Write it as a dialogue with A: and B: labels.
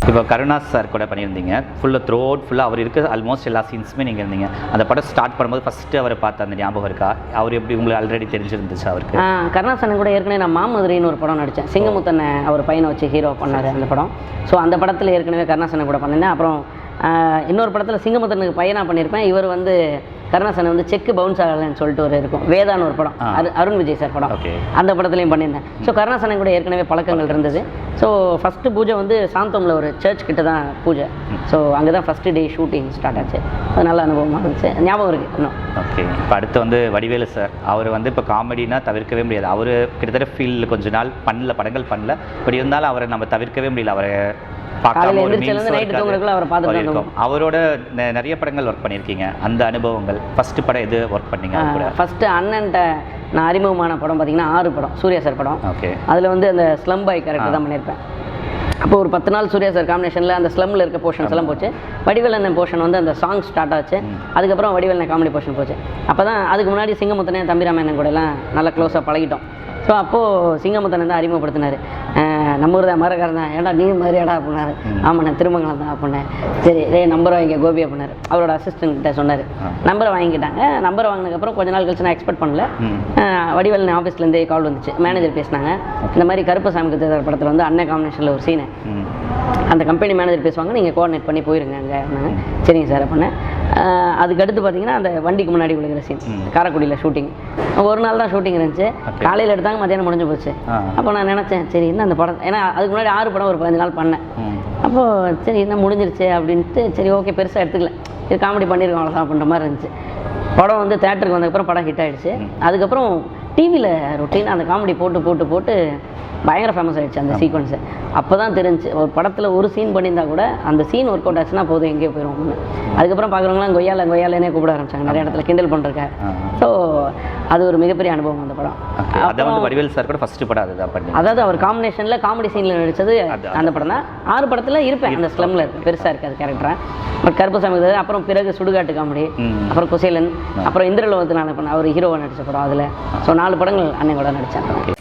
A: இப்போ கருணாஸ் சார் கூட பண்ணியிருந்தீங்க, ஃபுல்லாக அவர் இருக்க ஆல்மோஸ்ட் எல்லா சீன்ஸுமே நீங்கள் இருந்தீங்க. அந்த படம் ஸ்டார்ட் பண்ணும்போது ஃபஸ்ட்டு அவரை பார்த்த அந்த ஞாபகம் இருக்கா? அவர் எப்படி உங்களுக்கு ஆல்ரெடி தெரிஞ்சிருந்துச்சு அவருக்கு?
B: கருணாஸ் அண்ணன் கூட ஏற்கனவே நான் மாமதுரைன்னு ஒரு படம் நடித்தேன். சிங்கமுத்தன் அவர் பையனை வச்சு ஹீரோ பண்ணார் அந்த படம். ஸோ அந்த படத்தில் ஏற்கனவே கருணாஸ் அண்ணன் கூட பண்ணியிருந்தேன். அப்புறம் இன்னொரு படத்தில் சிங்கமுத்தனுக்கு பையனாக பண்ணியிருப்பேன். இவர் வந்து கருணாஸ் அண்ணன் வந்து செக்கு பவுன்ஸ் ஆகலைன்னு சொல்லிட்டு ஒரு இருக்கும், வேதான்னு ஒரு படம், அருண் விஜய் சார் படம், அந்த படத்துலையும் பண்ணியிருந்தேன். ஸோ கருணாஸ் அண்ணன் கூட ஏற்கனவே பழக்கங்கள் இருந்தது. ஸோ ஃபஸ்ட்டு பூஜை வந்து சாந்தோமில் ஒரு சர்ச் கிட்ட தான் பூஜை. ஸோ அங்கே தான் ஃபஸ்ட்டு டே ஷூட்டிங் ஸ்டார்ட் ஆச்சு. அது நல்ல அனுபவமாக இருந்துச்சு, ஞாபகம் இருக்குது இன்னும்.
A: ஓகே. இப்போ அடுத்து வந்து வடிவேலு சார், அவர் வந்து இப்போ காமெடினா தவிர்க்கவே முடியாது. அவர் கிட்டத்தட்ட ஃபீல்டில் கொஞ்ச நாள் படங்கள் பண்ணல, பட் இருந்தாலும் அவரை நம்ம தவிர்க்கவே முடியல. அவரை அவரோட நிறைய படங்கள் ஒர்க் பண்ணியிருக்கீங்க, அந்த அனுபவங்கள். ஃபர்ஸ்ட் படம் எது ஒர்க் பண்ணீங்க?
B: ஃபஸ்ட்டு அண்ணன்ட்ட நான் அறிமுகமான படம் பார்த்தீங்கன்னா 6 படம், சூர்யா சார் படம். ஓகே. அதில் வந்து அந்த ஸ்லம் பாய் கேரக்டர் தான் பண்ணியிருப்பேன். அப்போ ஒரு 10 நாள் சூர்யா சார் காம்பினேஷனில் அந்த ஸ்லம்மில் இருக்க போர்ஷன்ஸ் எல்லாம் போச்சு. வடிவேலன் போர்ஷன் வந்து அந்த சாங் ஸ்டார்ட் ஆச்சு. அதுக்கப்புறம் வடிவேலன் காமெடி போர்ஷன் போச்சு. அப்போ தான் அதுக்கு முன்னாடி சிங்கமுத்தனே தம்பிராமன் கூட எல்லாம் நல்லா க்ளோஸாக பழகிட்டோம். ஸோ அப்போது சிங்கமுத்தனை தான் அறிமுகப்படுத்தினார். நம்ம ஊர் தான் மரக்காரன் தான், ஏடா நீ மாதிரியாடா அப்படின்னாரு. ஆமாம் நான் திருமங்கலம் தான் அப்படின்னேன். சரி நம்பரை வாங்கி கோபி அப்படின்னாரு. அவரோட அசிஸ்டன்ட்கிட்ட சொன்னார். நம்பரை வாங்கிக்கிட்டாங்க. நம்பரை வாங்கினதுக்கப்புறம் கொஞ்ச நாள் கழிச்சு நான் எக்ஸ்பெக்ட் பண்ணல. வடிவேலன் ஆஃபீஸ்லேருந்தே கால் வந்துச்சு. மேனேஜர் பேசினாங்க, இந்த மாதிரி கருப்பசாமி தேர்தல் படத்தில் வந்து அண்ணன் காம்பினேஷனில் ஒரு சீனு, அந்த கம்பெனி மேனேஜர் பேசுவாங்க, நீங்கள் கோஆர்டினேட் பண்ணி போயிருங்க அங்கே. சரிங்க சார் அப்படின்னேன். அதுக்கடுத்து பார்த்தீங்கன்னா அந்த வண்டிக்கு முன்னாடி விழுகிற சீன், காரைக்குடியில் ஷூட்டிங். ஒரு நாள் தான் ஷூட்டிங் இருந்துச்சு. காலையில் எடுத்தாங்க, மத்தியானம் முடிஞ்சு போச்சு. அப்போ நான் நினச்சேன் சரி இன்னும் அந்த படம், ஏன்னா அதுக்கு முன்னாடி 6 படம் ஒரு 15 நாள் பண்ணேன். அப்போது சரி இன்னும் முடிஞ்சிருச்சு அப்படின்ட்டு சரி ஓகே பெருசாக எடுத்துக்கல, இது காமெடி பண்ணியிருக்கோம் அவ்வளோதான் அப்படின்ற மாதிரி இருந்துச்சு. படம் வந்து தேட்டருக்கு வந்ததுக்கப்புறம் படம் ஹிட் ஆகிடுச்சு. அதுக்கப்புறம் டிவியில் ரொட்டீன் அந்த காமெடி போட்டு பயங்கர ஃபேமஸ் ஆகிடுச்சு அந்த சீக்வன்ஸு. அப்போ தான் தெரிஞ்சு ஒரு படத்தில் ஒரு சீன் பண்ணியிருந்தா கூட அந்த சீன் ஒர்க் அவுட் ஆச்சுன்னா போதும் எங்கேயோ போயிடும். அதுக்கப்புறம் பார்க்குறவங்களாம் கொய்யாலனே கூப்பிட ஆரம்பிச்சாங்க, நிறைய இடத்துல கிண்டல் பண்ணுறக்காக. ஸோ அது ஒரு மிகப்பெரிய அனுபவம் அந்த படம்.
A: வடிவேல் சார் கூட ஃபர்ஸ்ட் படம் அதுதான் பண்ணி,
B: அதாவது அவர் காம்பினேஷனில் காமெடி சீனில் நடித்தது அந்த படம் தான். 6 படத்தில் இருப்பேன் அந்த ஸ்லம்மில் இருப்பேன், பெருசாக இருக்காது கேரக்டராக. பட் கருப்பசாமி, அப்புறம் பிறகு சுடுகாட்டு காமெடி, அப்புறம் குசேலன், அப்புறம் இந்திரலோகத்தில் நான் பண்ண அவர் ஹீரோவாக நடித்த படம் அதில். ஸோ 4 படங்கள் அண்ணன் கூட நடித்தாங்க.